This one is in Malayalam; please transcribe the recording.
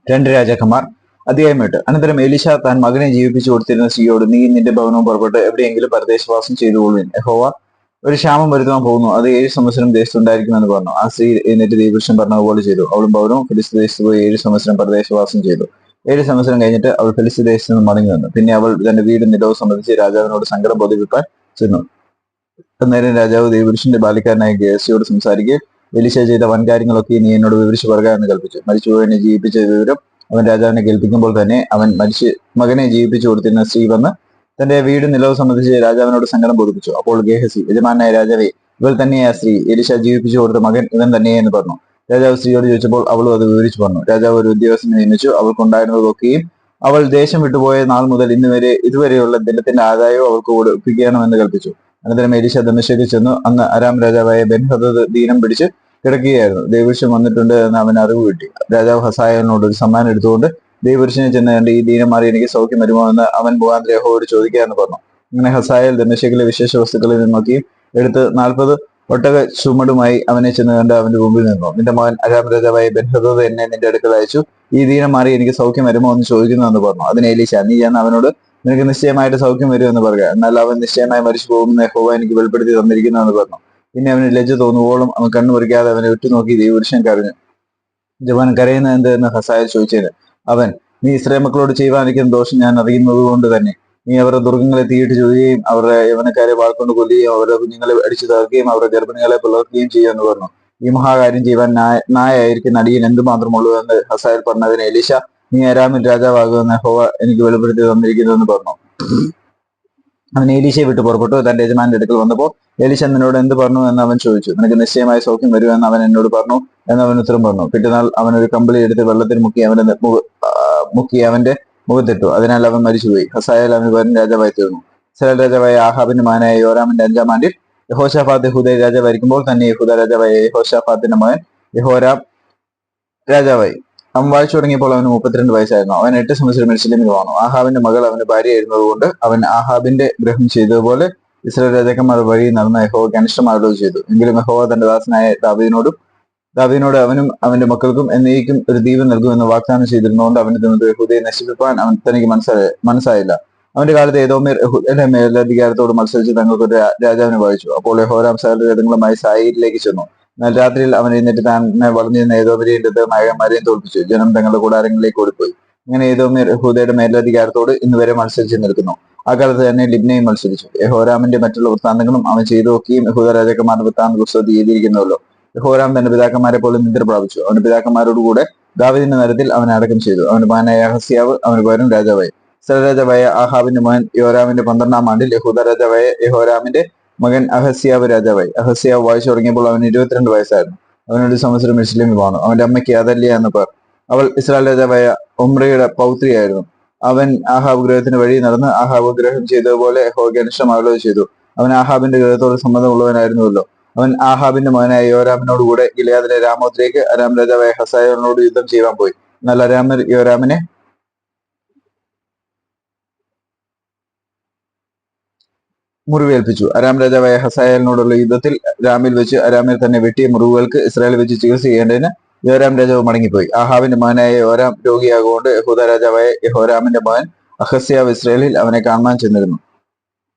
രണ്ട് രാജാക്കന്മാർ അധ്യായം 8. അനന്തരം എലീശ താൻ മകനെ ജീവിപ്പിച്ചു കൊടുത്തിരുന്ന സ്ത്രീയോട്, നീ നിന്റെ ഭവനവും പുറപ്പെട്ട് എവിടെയെങ്കിലും പരദേശവാസം ചെയ്തുകൊള്ളുവിൻ. യഹോവ ഒരു ക്ഷാമം വരുത്തുവാൻ പോകുന്നു, അത് 7 സംവത്സരം ദേശത്തുണ്ടായിരിക്കുമെന്ന് പറഞ്ഞു. ആ സ്ത്രീ എഴുന്നേറ്റ് ദൈവപുരുഷൻ പറഞ്ഞതുപോലെ ചെയ്തു. അവളും ഭവനവും ഫെലിസ്ത്യ ദേശത്ത് പോയി 7 സംവത്സരം പരദേശവാസം ചെയ്തു. 7 സംവത്സരം കഴിഞ്ഞിട്ട് അവൾ ഫെലിസ്ത്യ ദേശത്ത് നിന്ന് മടങ്ങി വന്നു. പിന്നെ അവൾ തന്റെ വീടും നിലവും സംബന്ധിച്ച് രാജാവിനോട് സങ്കടം ബോധിപ്പിക്കാൻ ചെന്നു. അന്നേരം രാജാവ് ദൈവപുരുഷന്റെ ബാല്യക്കാരനായ ഗേഹസിയോട് സംസാരിക്കുക, എലീശ ചെയ്ത വൻകാര്യങ്ങളൊക്കെ നീ എന്നോട് വിവരിച്ചു പറയുക എന്ന് കൽപ്പിച്ചു. മരിച്ചുപോയവനെ ജീവിപ്പിച്ച വിവരം അവൻ രാജാവിനെ കേൾപ്പിക്കുമ്പോൾ തന്നെ അവൻ മകനെ ജീവിപ്പിച്ചു കൊടുത്തിരുന്ന സ്ത്രീ വന്ന് തന്റെ വീടും നിലവും സംബന്ധിച്ച് രാജാവിനോട് സങ്കടം ബോധിപ്പിച്ചു. അപ്പോൾ ഗേഹസി, യജമാനായ രാജാവേ, ഇവൾ തന്നെയാ സ്ത്രീ, എലീശ ജീവിപ്പിച്ചു കൊടുത്ത മകൻ ഇവൻ തന്നെയേ എന്ന് പറഞ്ഞു. രാജാവ് സ്ത്രീയോട് ചോദിച്ചപ്പോൾ അവളും അത് വിവരിച്ചു പറഞ്ഞു. രാജാവ് ഒരു ഉദ്യോഗസ്ഥനെ നിയമിച്ചു. അവൾക്കുണ്ടായിരുന്നതൊക്കെയും അവൾ ദേശം വിട്ടുപോയ നാൾ മുതൽ ഇതുവരെയുള്ള ദിനത്തിന്റെ ആദായവും അവൾക്ക് കൊടുപ്പിക്കണമെന്ന് കൽപ്പിച്ചു. അനന്തരം എലീശ ദമ്മേശേക്കിൽ ചെന്നു. അന്ന് അരാം രാജാവായ ബെൻഹദദ് ദീനം പിടിച്ച് കിടക്കുകയായിരുന്നു. ദൈവപുരുഷൻ വന്നിട്ടുണ്ട് എന്ന് അവൻ അറിവ് കിട്ടി. രാജാവ് ഹസായേലിനോട് ഒരു സമ്മാനം എടുത്തുകൊണ്ട് ദൈവപുരുഷനെ ചെന്ന് കണ്ട്, ഈ ദീനം മാറി എനിക്ക് സൗഖ്യം വരുമോ എന്ന് അവൻ മുഖാന്തരം യഹോവയോട് ചോദിക്കാമെന്ന് പറഞ്ഞു. അങ്ങനെ ഹസായേൽ ദമ്മേശേക്കിലെ വിശേഷ വസ്തുക്കളിൽ നിന്നൊക്കെയും എടുത്ത് 40 ഒട്ടക ചുമടുമായി അവനെ ചെന്ന് കണ്ട് അവന്റെ മുമ്പിൽ നിന്നു. നിന്റെ മകൻ അരാം രാജാവായ ബെൻഹദദ് എന്നെ നിന്റെ അടുക്കൽ അയച്ചു, ഈ ദീനം മാറി എനിക്ക് സൗഖ്യം വരുമോ എന്ന് ചോദിക്കുന്നു എന്ന് പറഞ്ഞു. അതിന് എലീശ, നീ ചെന്ന് അവനോട്, നിനക്ക് നിശ്ചയമായിട്ട് സൗഖ്യം വരുമെന്ന് പറയുക, എന്നാൽ അവൻ നിശ്ചയമായി മരിച്ചു പോകുമെന്ന് യഹോവ എനിക്ക് വെളിപ്പെടുത്തി തന്നിരിക്കുന്നു എന്ന് പറഞ്ഞു. പിന്നെ അവന് ലജ്ജ തോന്നുവോളം അവൻ കണ്ണു മുറിക്കാതെ അവനെ ഉറ്റുനോക്കി ദൈവപുരുഷൻ കരഞ്ഞു. ജവാൻ കരയുന്നത് എന്ത് എന്ന് ഹസായേൽ ചോദിച്ചത്. അവൻ, നീ ഇസ്രായേൽ മക്കളോട് ചെയ്യുവാനിരിക്കുന്ന ദോഷം ഞാൻ അറിയുന്നത് കൊണ്ട് തന്നെ നീ അവരുടെ ദുർഗങ്ങളെ തീയിട്ട് ചൊല്ലുകയും അവരുടെ യവനക്കാരെ വാൾക്കൊണ്ട് കൊല്ലുകയും അവരുടെ കുഞ്ഞുങ്ങളെ അടിച്ചു തകർക്കുകയും അവരുടെ ഗർഭിണികളെ പുലർത്തുകയും ചെയ്യുമെന്ന് പറഞ്ഞു. ഈ മഹാകാര്യം ചെയ്യുവാൻ നായായിരിക്കുന്ന അടിയൻ എന്തുമാത്രമുള്ളൂ എന്ന് ഹസായേൽ പറഞ്ഞതിന് എലീശ, നീ അരാമിൽ രാജാവാകുമെന്ന് യഹോവ എനിക്ക് വെളിപ്പെടുത്തി തന്നിരിക്കുന്നു എന്ന് പറഞ്ഞു. അവൻ എലീശയെ വിട്ട് പുറപ്പെട്ടു. തന്റെ യജമാന്റെ അടുക്കൽ വന്നപ്പോൾ എലീശ നിന്നോട് എന്ത് പറഞ്ഞു എന്ന് അവൻ ചോദിച്ചു. നിനക്ക് നിശ്ചയമായി സൗഖ്യം വരുമെന്ന് അവൻ എന്നോട് പറഞ്ഞു എന്ന് അവൻ ഉത്തരം പറഞ്ഞു. പിറ്റേന്നാൾ അവൻ ഒരു കമ്പിളി എടുത്ത് വെള്ളത്തിൽ മുക്കി അവന്റെ മുഖത്തിട്ടു. അതിനാൽ അവൻ മരിച്ചുപോയി. ഹസായേൽ അവന് പകരം രാജാവായി തീർന്നു. ഇസ്രായേൽ രാജാവായ ആഹാബിന്റെ മകനായ യോരാമിന്റെ 5-ാം ആണ്ടിൽ യഹോശാഫാത്ത് യഹൂദയിൽ രാജാവായിരിക്കുമ്പോൾ തന്നെ യഹൂദ രാജാവായ യഹോശാഫാത്തിന്റെ മകൻ യഹോരാം രാജാവായി. അവൻ വാഴ്ച തുടങ്ങിയപ്പോൾ അവന് 32 വയസ്സായിരുന്നു. അവൻ 8 സംവത്സരം യെരൂശലേമിൽ വാണു. ആഹാബിന്റെ മകൾ അവന് ഭാര്യയായിരുന്നതുകൊണ്ട് അവൻ ആഹാബിന്റെ ഗൃഹം ചെയ്തതുപോലെ ഇസ്രായേൽ രാജാക്കന്മാർ വഴി നടന്ന യഹോവയ്ക്ക് അനിഷ്ടമാവുകയും ചെയ്തു. എങ്കിലും യഹോവ തന്റെ ദാസനായ ദാവീദിനോട് അവനും അവന്റെ മക്കൾക്കും എന്നേക്കും ഒരു ദ്വീപ് നൽകുമെന്ന് വാഗ്ദാനം ചെയ്തിരുന്നതുകൊണ്ട് അവന്റെ നിമിത്തം യഹൂദയെ നശിപ്പിക്കാൻ അവൻ തനിക്ക് മനസ്സായില്ല. അവന്റെ കാലത്ത് ഏദോമ്യർ യഹൂദയുടെ മേലധികാരത്തോട് മത്സരിച്ച് തങ്ങൾക്കൊരു രാജാവിനെ വാഴിച്ചു. അപ്പോൾ യഹോരാം സകല രഥങ്ങളുമായി സായിരിലേക്ക് ചെന്നു. എന്നാൽ രാത്രിയിൽ അവൻ എഴുന്നേറ്റ് തന്നെ വളർന്നിരുന്ന ഏദോമ്യരെയും രഥനായകന്മാരെയും തോൽപ്പിച്ചു. ജനം തങ്ങളുടെ കൂടാരങ്ങളിലേക്ക് ഓടിപ്പോയി. അങ്ങനെ ഏദോമ്യർ യഹൂദയുടെ മേലധികാരത്തോട് ഇന്നുവരെ മത്സരിച്ച് നിൽക്കുന്നു. ആ കാലത്ത് തന്നെ ലിബ്നയും മത്സരിച്ചു. യഹോരാമിന്റെ മറ്റുള്ള വൃത്താന്തങ്ങളും അവൻ ചെയ്തൊക്കെയും യഹൂദ രാജാക്കന്മാരുടെ വൃത്താന്ത പുസ്തകത്തിൽ എഴുതിയിരിക്കുന്നുവല്ലോ. യഹോരാം തന്റെ പിതാക്കന്മാരെ പോലെ നിദ്ര പ്രാപിച്ചു. അവന്റെ പിതാക്കന്മാരോടുകൂടെ ദാവീദിന്റെ നഗരത്തിൽ അവനെ അടക്കം ചെയ്തു. അവന്റെ മകനായ അഹസ്യാവ് അവന് പകരം രാജാവായി. ഇസ്രായേൽ രാജാവായ ആഹാബിന്റെ മകൻ യോരാമിന്റെ 12-ാം ആണ്ടിൽ യഹൂദ രാജാവായ യഹോരാമിന്റെ മകൻ അഹസ്യാവ് രാജാവായി. അഹസ്യാവ് വാഴ്ച തുടങ്ങിയപ്പോൾ അവന് 22 വയസ്സായിരുന്നു. അവനൊരു സംവത്സരം യെരൂശലേമിൽ വാണു. അവന്റെ അമ്മയ്ക്ക് അതല്യ എന്ന പേർ. അവൾ ഇസ്രായേൽ രാജാവായ ഒമ്രിയുടെ പൗത്രിയായിരുന്നു. അവൻ ആഹാബ് ഗൃഹത്തിന് വഴി നടന്ന് ആഹാബ് ഗ്രഹം ചെയ്തതുപോലെ യഹോവയ്ക്ക് അനിഷ്ടമാവുകയും ചെയ്തു. അവൻ ആഹാബിന്റെ ഗൃഹത്തോട് സമ്മതമുള്ളവനായിരുന്നുവല്ലോ. അവൻ ആഹാബിന്റെ മകനായ യോരാമിനോട് കൂടെ ഗിലെയാദിലെ രാമോത്തിലേക്ക് അരാം രാജാവായ ഹസായേലിനോട് യുദ്ധം ചെയ്യുവാൻ പോയി. എന്നാൽ അരാമർ യോരാമിനെ മുറിവേൽപ്പിച്ചു. അരാം രാജാവായ ഹസായേലിനോടുള്ള യുദ്ധത്തിൽ രാമിൽ വെച്ച് അരാമിൽ തന്നെ വെട്ടിയ മുറിവുകൾക്ക് ഇസ്രായേലിൽ വെച്ച് ചികിത്സ ചെയ്യേണ്ടതിന് യോരാം രാജാവ് മടങ്ങിപ്പോയി. ആഹാബിന്റെ മകനായ യോരാം രോഗിയാകൊണ്ട് യഹൂദ രാജാവായ യഹോരാമിന്റെ മകൻ അഹസ്യാവ് ഇസ്രായേലിൽ അവനെ കാണുവാൻ ചെന്നിരുന്നു.